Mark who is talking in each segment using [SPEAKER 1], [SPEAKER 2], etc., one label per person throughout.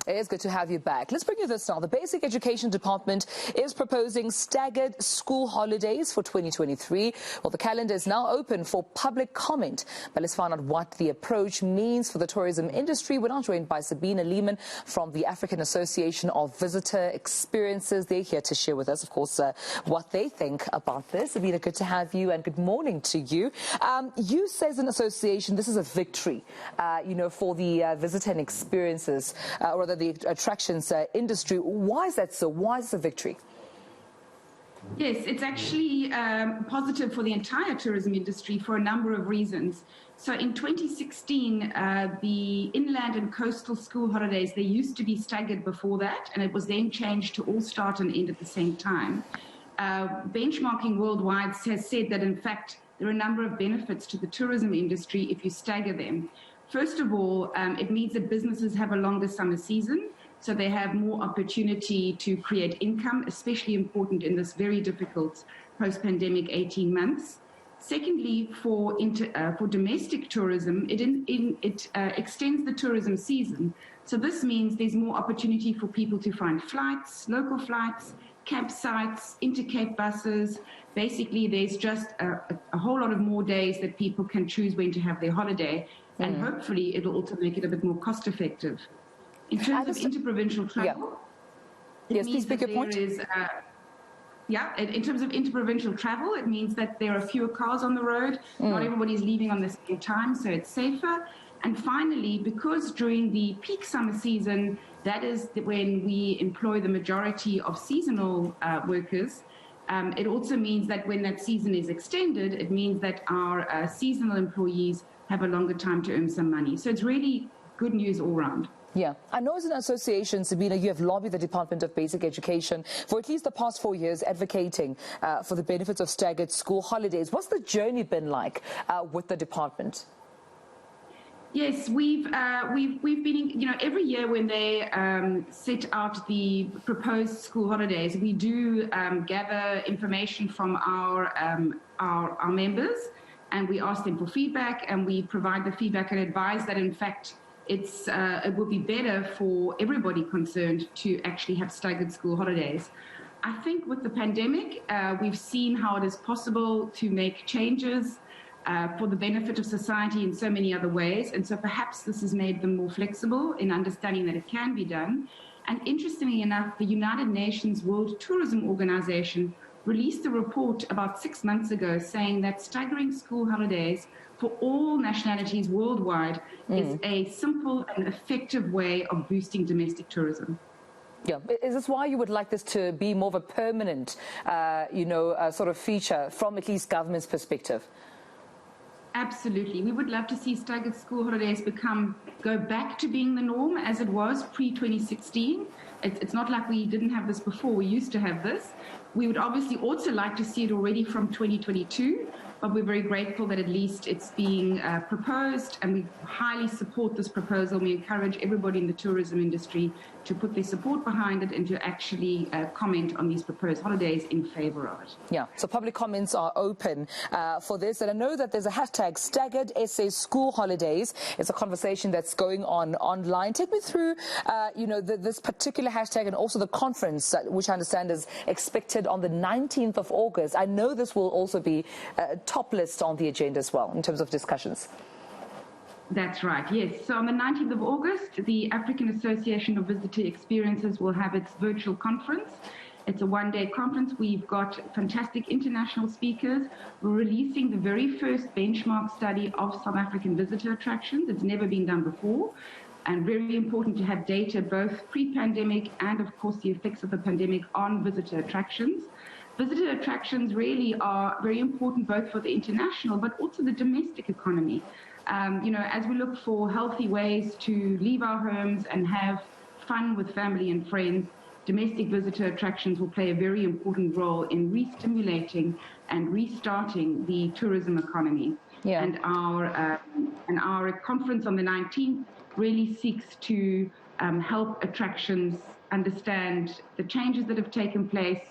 [SPEAKER 1] It is good to have you back. Let's bring you this now. The Basic Education Department is proposing staggered school holidays for 2023. Well, the calendar is now open for public comment. But let's find out what the approach means for the tourism industry. We're now joined by Sabine Lehman from the African Association of Visitor Experiences. They're here to share with us, of course, what they think about this. Sabine, good to have you and good morning to you. You say as an association, this is a victory, for the visitor and experiences, or rather the attractions industry. Why is that so? Why is it a victory?
[SPEAKER 2] Yes, it's actually positive for the entire tourism industry for a number of reasons. So in 2016, the inland and coastal school holidays, they used to be staggered before that, and it was then changed to all start and end at the same time. Benchmarking worldwide has said that, in fact, there are a number of benefits to the tourism industry if you stagger them. First of all, it means that businesses have a longer summer season, so they have more opportunity to create income, especially important in this very difficult post-pandemic 18 months. Secondly, for domestic tourism, it extends the tourism season. So this means there's more opportunity for people to find flights, local flights, campsites, inter-cape buses. Basically, there's just a whole lot of more days that people can choose when to have their holiday. And hopefully it'll also make it a bit more cost effective. In terms of interprovincial travel, in terms of interprovincial travel, it means that there are fewer cars on the road. Not everybody's leaving on the same time, so it's safer. And finally, because during the peak summer season, that is when we employ the majority of seasonal workers, it also means that when that season is extended, it means that our seasonal employees have a longer time to earn some money. So it's really good news all round.
[SPEAKER 1] Yeah, I know as an association, Sabine, you have lobbied the Department of Basic Education for at least the past 4 years, advocating for the benefits of staggered school holidays. What's the journey been like with the department?
[SPEAKER 2] Yes, we've been, every year when they set out the proposed school holidays, we do gather information from our members, and we ask them for feedback, and we provide the feedback and advise that, in fact, it will be better for everybody concerned to actually have staggered school holidays. I think with the pandemic, we've seen how it is possible to make changes for the benefit of society in so many other ways. And so perhaps this has made them more flexible in understanding that it can be done. And interestingly enough, the United Nations World Tourism Organization released a report about 6 months ago saying that staggering school holidays for all nationalities worldwide is a simple and effective way of boosting domestic tourism.
[SPEAKER 1] Yeah, is this why you would like this to be more of a permanent, sort of feature from at least government's perspective?
[SPEAKER 2] Absolutely. We would love to see staggered school holidays go back to being the norm as it was pre-2016. It's not like we didn't have this before. We used to have this. We would obviously also like to see it already from 2022, but we're very grateful that at least it's being proposed, and we highly support this proposal. We encourage everybody in the tourism industry to put their support behind it and to actually comment on these proposed holidays in favor of it.
[SPEAKER 1] Yeah, so public comments are open for this, and I know that there's a hashtag Staggered SA School Holidays. It's a conversation that's going on online. Take me through, this particular hashtag and also the conference, which I understand is expected on the 19th of August. I know this will also be top list on the agenda as well in terms of discussions.
[SPEAKER 2] That's right, yes. So on the 19th of August, the African Association of Visitor Experiences will have its virtual conference. It's a one-day conference. We've got fantastic international speakers. We're releasing the very first benchmark study of South African visitor attractions. It's never been done before, and very important to have data both pre-pandemic and, of course, the effects of the pandemic on visitor attractions. Visitor attractions really are very important both for the international but also the domestic economy. As we look for healthy ways to leave our homes and have fun with family and friends, domestic visitor attractions will play a very important role in re-stimulating and restarting the tourism economy. Yeah. And our conference on the 19th really seeks to help attractions understand the changes that have taken place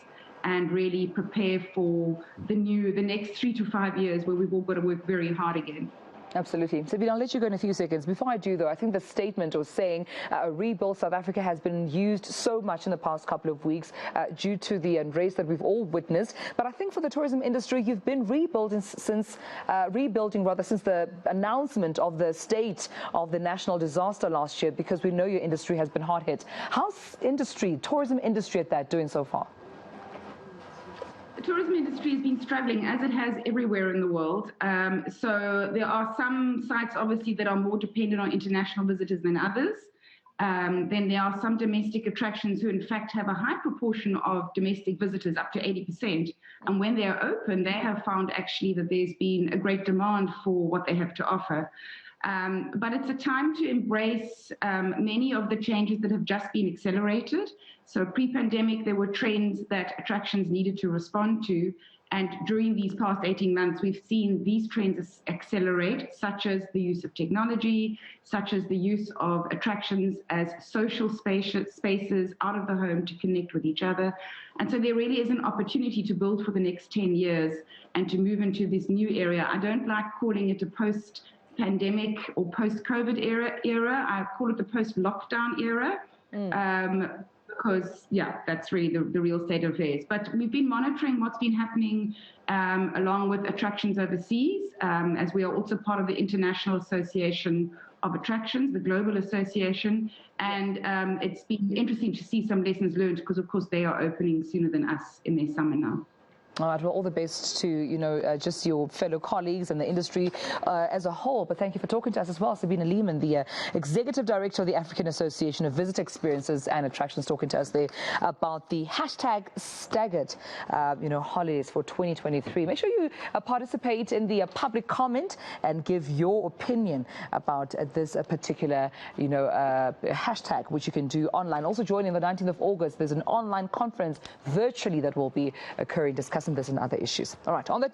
[SPEAKER 2] and really prepare for the next 3 to 5 years where we've all got to work very hard again.
[SPEAKER 1] Absolutely. Sabine, I'll let you go in a few seconds. Before I do, though, I think the statement was saying rebuild South Africa has been used so much in the past couple of weeks due to the unrest that we've all witnessed. But I think for the tourism industry, you've been rebuilding since the announcement of the state of the national disaster last year, because we know your industry has been hard hit. How's tourism industry at that doing so far?
[SPEAKER 2] The tourism industry has been struggling, as it has everywhere in the world. So there are some sites, obviously, that are more dependent on international visitors than others. Then there are some domestic attractions who, in fact, have a high proportion of domestic visitors, up to 80%. And when they're open, they have found actually that there's been a great demand for what they have to offer. But it's a time to embrace many of the changes that have just been accelerated. So pre-pandemic, there were trends that attractions needed to respond to. And during these past 18 months, we've seen these trends accelerate, such as the use of technology, such as the use of attractions as social spaces out of the home to connect with each other. And so there really is an opportunity to build for the next 10 years and to move into this new area. I don't like calling it a post-pandemic or post-COVID era. I call it the post-lockdown era. Because, yeah, that's really the real state of affairs. But we've been monitoring what's been happening along with attractions overseas, as we are also part of the International Association of Attractions, the Global Association. And it's been interesting to see some lessons learned, because, of course, they are opening sooner than us in their summer now.
[SPEAKER 1] All right, well, all the best to, just your fellow colleagues and the industry as a whole. But thank you for talking to us as well. Sabine Lehman, the Executive Director of the African Association of Visitor Experiences and Attractions, talking to us there about the hashtag Staggered, holidays for 2023. Make sure you participate in the public comment and give your opinion about this particular, hashtag, which you can do online. Also joining the 19th of August, there's an online conference virtually that will be occurring, discussing this and other issues. All right, on that note,